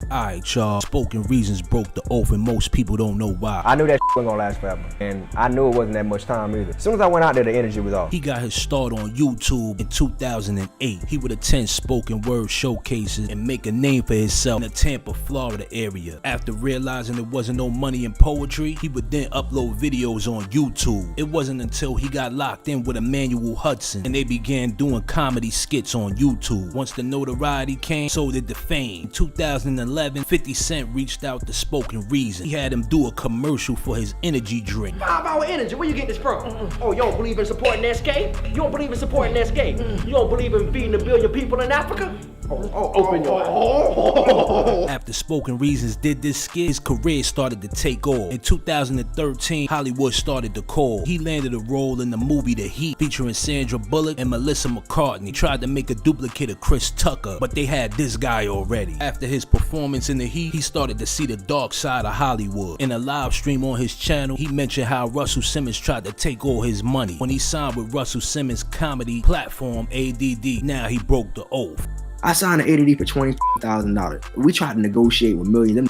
Alright, y'all. Spoken Reasons broke the oath, and most people don't know why. I knew that wasn't gonna last forever, and I knew it wasn't that much time either. As soon as I went out there, the energy was off. He got his start on YouTube in 2008. He would attend spoken word showcases and make a name for himself in the Tampa, Florida area. After realizing there wasn't no money in poetry, he would then upload videos on YouTube. It wasn't until he got locked in with Emmanuel Hudson and they began doing comedy skits on YouTube. Once the notoriety came, so did the fame. In 2011, 50 Cent reached out to Spoken Reason. He had him do a commercial for his energy drink. 5 Hour Energy, where you get this from? Oh, you don't believe in supporting SK? You don't believe in supporting SK? You don't believe in feeding 1 billion people in Africa? Open your eyes. After Spoken Reasons did this skit, his career started to take off. In 2013, Hollywood started to call. He landed a role in the movie The Heat, featuring Sandra Bullock and Melissa McCartney. Tried to make a duplicate of Chris Tucker, but they had this guy already. After his performance in The Heat, he started to see the dark side of Hollywood. In a live stream on his channel, he mentioned how Russell Simmons tried to take all his money. When he signed with Russell Simmons' comedy platform, ADD, now he broke the oath. I signed an ADD for $20,000. We tried to negotiate with millions. Them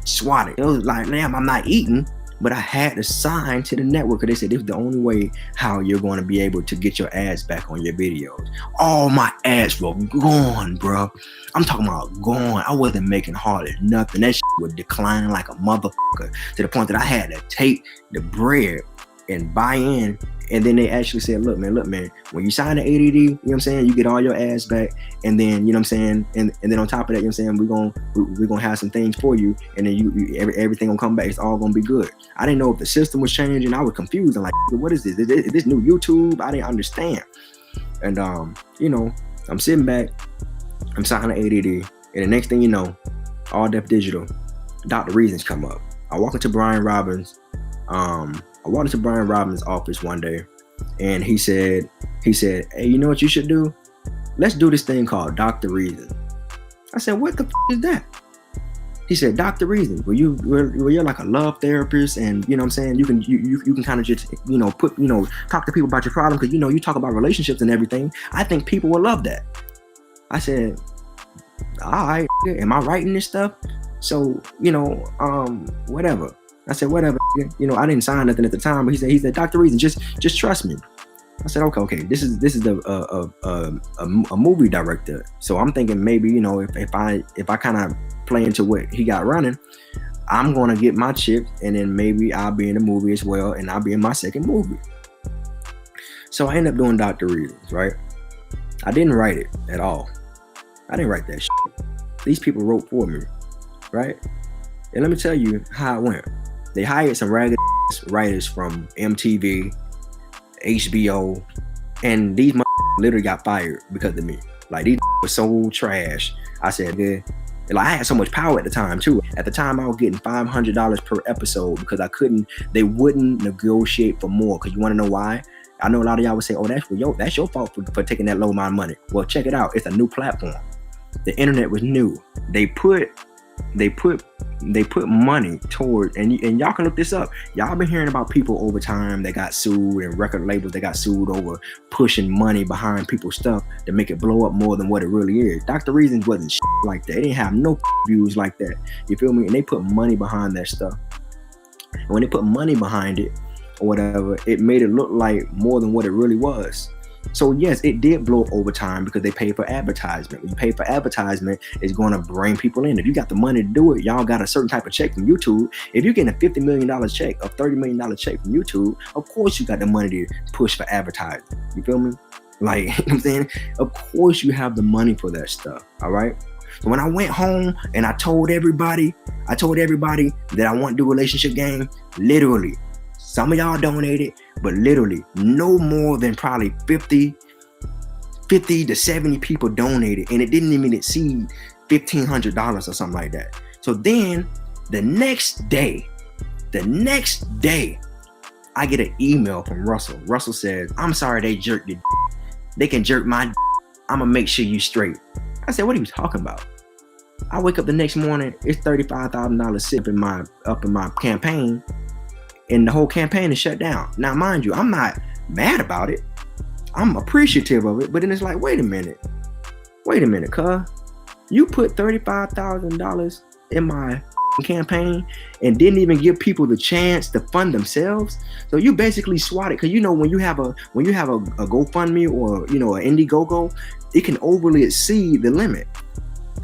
swatted. It was like, damn, I'm not eating, but I had to sign to the network because they said this is the only way how you're going to be able to get your ads back on your videos. All my ads were gone, bro. I'm talking about gone. I wasn't making hardly nothing. That shit would decline like a motherfucker to the point that I had to take the bread and buy in. And then they actually said, look, man, when you sign the ADD, you know what I'm saying, you get all your ads back. And then, you know what I'm saying, and then on top of that, you know what I'm saying, we're gonna have some things for you. And then everything gonna come back. It's all gonna be good. I didn't know if the system was changing. I was confused. I'm like, what is this? Is this new YouTube? I didn't understand. And, you know, I'm sitting back, I'm signing the ADD. And the next thing you know, All Def Digital, Dr. Reasons come up. I walk into Brian Robbins' office one day, and he said, hey, you know what you should do? Let's do this thing called Dr. Reason. I said, what the is that? He said, Dr. Reason, where you're like a love therapist, and you know what I'm saying, you can kind of just, you know, talk to people about your problem, because you know, you talk about relationships and everything. I think people will love that. I said, all right, am I writing this stuff? So, you know, whatever. I said, whatever, you know, I didn't sign nothing at the time, but he said, Dr. Reason, just trust me. I said, okay, this is a movie director. So I'm thinking maybe, you know, if I kind of play into what he got running, I'm going to get my chips, and then maybe I'll be in the movie as well, and I'll be in my second movie. So I ended up doing Dr. Reasons, right? I didn't write it at all. I didn't write that shit. These people wrote for me, right? And let me tell you how it went. They hired some ragged writers from MTV, HBO, and these literally got fired because of me. Like, these were so trash. I said, yeah. Like, I had so much power at the time too. At the time, I was getting $500 per episode because they wouldn't negotiate for more. Because you want to know why? I know a lot of y'all would say, oh, that's your fault for taking that low amount of money. Well, check it out. It's a new platform. The internet was new. They put money toward, and y'all can look this up. Y'all been hearing about people over time that got sued, and record labels that got sued over pushing money behind people's stuff to make it blow up more than what it really is. Dr. Reasons wasn't like that. They didn't have no views like that. You feel me? And they put money behind that stuff. And when they put money behind it or whatever, it made it look like more than what it really was. So yes, it did blow up over time because they paid for advertisement. When you pay for advertisement, it's going to bring people in. If you got the money to do it, y'all got a certain type of check from YouTube. If you're getting a $50 million check, a $30 million check from YouTube, of course you got the money to push for advertising. You feel me? Like, you know what I'm saying? Of course you have the money for that stuff, all right? So when I went home and I told everybody that I want to do relationship game, literally, some of y'all donated, but literally no more than probably 50 to 70 people donated, and it didn't even exceed $1,500 or something like that. So then the next day, I get an email from Russell. Russell says, I'm sorry they jerked your d. They can jerk my d. I'm gonna make sure you straight. I said, what are you talking about? I wake up the next morning, it's $35,000 sitting up in my campaign, and the whole campaign is shut down. Now, mind you, I'm not mad about it. I'm appreciative of it, but then it's like, wait a minute, cuz. You put $35,000 in my campaign and didn't even give people the chance to fund themselves. So you basically swatted, because you know when you have a GoFundMe or an Indiegogo, it can overly exceed the limit.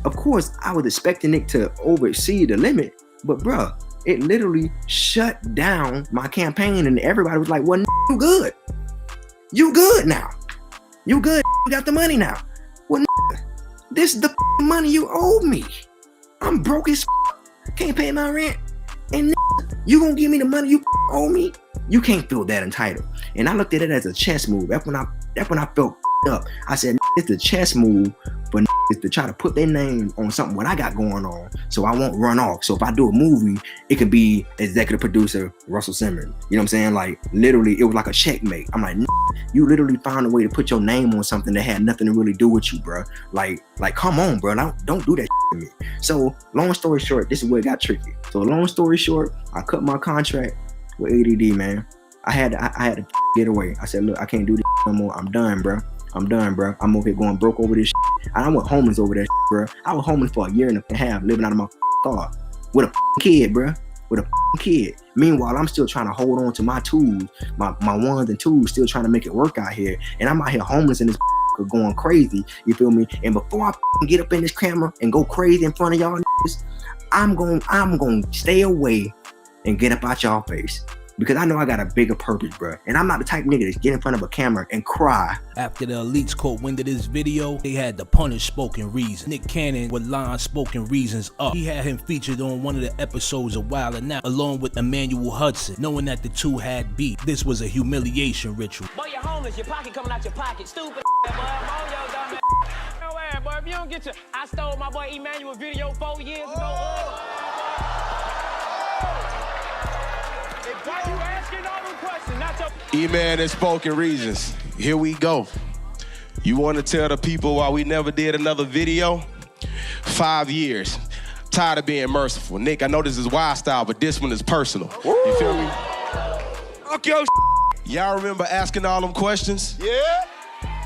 Of course, I was expecting it to oversee the limit, but bruh, it literally shut down my campaign, and everybody was like, "Well, you good? You good now? You good? You got the money now? Well, this is the money you owe me. I'm broke as can't pay my rent, and you gonna give me the money you owe me? You can't feel that entitled." And I looked at it as a chess move. That's when I felt up. I said, "It's a chess move for to try to put their name on something what I got going on, so I won't run off. So if I do a movie, it could be executive producer Russell Simmons. You know what I'm saying? Like literally, it was like a checkmate. I'm like, you literally found a way to put your name on something that had nothing to really do with you, bro. Like come on, bro. Don't do that to me." So long story short, this is where it got tricky. So long story short, I cut my contract with ADD, man. I had to get away. I said, "Look, I can't do this no more. I'm done, bro. I'm over here going broke over this shit." And I went homeless over that shit, bro. I was homeless for a year and a half, living out of my car with a kid, bro. With a kid. Meanwhile, I'm still trying to hold on to my tools, my ones and twos, still trying to make it work out here. And I'm out here homeless in this going crazy. You feel me? And before I get up in this camera and go crazy in front of y'all niggas, I'm gonna stay away and get up out y'all face. Because I know I got a bigger purpose, bro. And I'm not the type of nigga that's get in front of a camera and cry. After the elites caught wind of this video, they had to punish Spoken Reason. Nick Cannon would line Spoken Reasons up. He had him featured on one of the episodes of Wild 'N Out, along with Emmanuel Hudson, knowing that the two had beef. This was a humiliation ritual. Boy, you're homeless, your pocket coming out your pocket. Stupid boy, I'm on your dumb ass. No ass, boy, if you don't get your... I stole my boy Emmanuel video 4 years ago. Why you asking all them questions? Not your... E-Man and Spoken Reasons. Here we go. You want to tell the people why we never did another video? 5 years. Tired of being merciful. Nick, I know this is wild style, but this one is personal. Woo. You feel me? Fuck your Y'all remember asking all them questions? Yeah.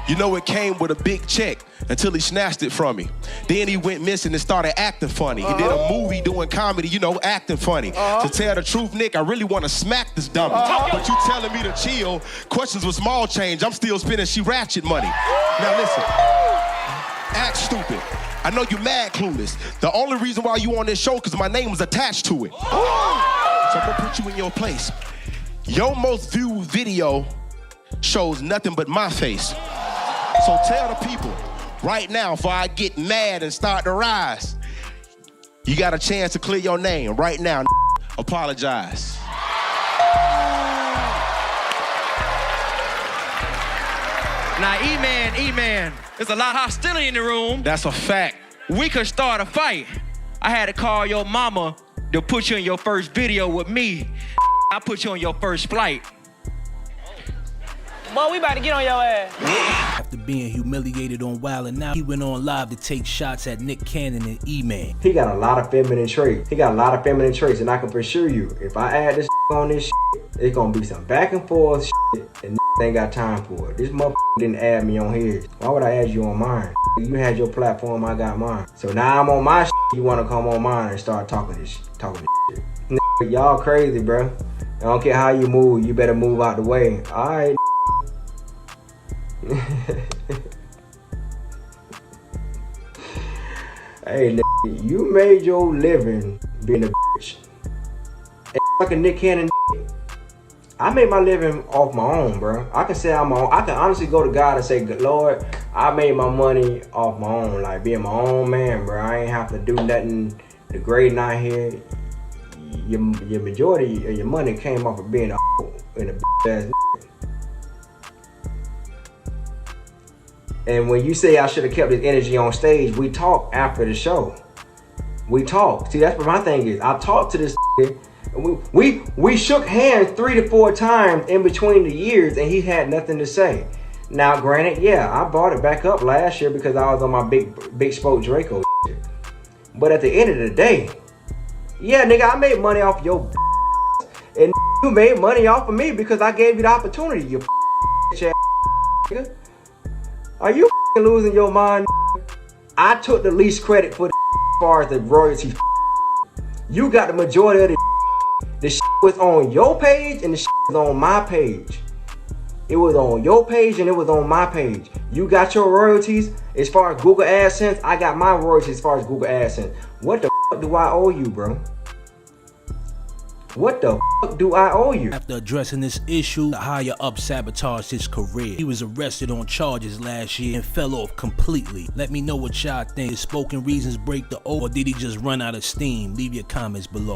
You know it came with a big check until he snatched it from me. Then he went missing and started acting funny. He did a movie doing comedy, acting funny. To tell the truth, Nick, I really want to smack this dummy. But you telling me to chill, questions with small change, I'm still spending she ratchet money. Now listen, act stupid. I know you mad clueless. The only reason why you on this show because my name was attached to it. So I'm gonna put you in your place. Your most viewed video shows nothing but my face. So tell the people right now, before I get mad and start to rise, you got a chance to clear your name right now. Apologize. Now, E-Man, there's a lot of hostility in the room. That's a fact. We could start a fight. I had to call your mama to put you in your first video with me. I put you on your first flight. Boy, we about to get on your ass. After being humiliated on Wild 'N Out, he went on live to take shots at Nick Cannon and E-Man. He got a lot of feminine traits. And I can assure you, if I add this on this it's gonna be some back and forth and ain't got time for it. This motherfucker didn't add me on his. Why would I add you on mine? You had your platform, I got mine. So now I'm on my you wanna come on mine and start talking this shit. Y'all crazy, bro. I don't care how you move, you better move out the way. All right. Hey, you made your living being a bitch. And fucking Nick Cannon, I made my living off my own, bro. I can say I can honestly go to God and say, Lord, I made my money off my own, like being my own man, bro. I ain't have to do nothing degrading out here. Your majority of your money came off of being in a bitch ass. And when you say I should have kept this energy on stage, we talk after the show. We talk. See, that's what my thing is. I talked to this and we shook hands 3 to 4 times in between the years and he had nothing to say. Now, granted, yeah, I brought it back up last year because I was on my big spoke Draco shit. But at the end of the day, yeah, nigga, I made money off your and you made money off of me because I gave you the opportunity, you ass nigga. Are you losing your mind? I took the least credit for as far as the royalty You got the majority of the shit was on your page and the shit was on my page. It was on your page and it was on my page. You got your royalties as far as Google AdSense. I got my royalties as far as Google AdSense. What the fuck do I owe you, bro? What the fuck do I owe you? After addressing this issue, the higher up sabotaged his career. He was arrested on charges last year and fell off completely. Let me know what y'all think. Did spoken reasons break the oath, or did he just run out of steam? Leave your comments below.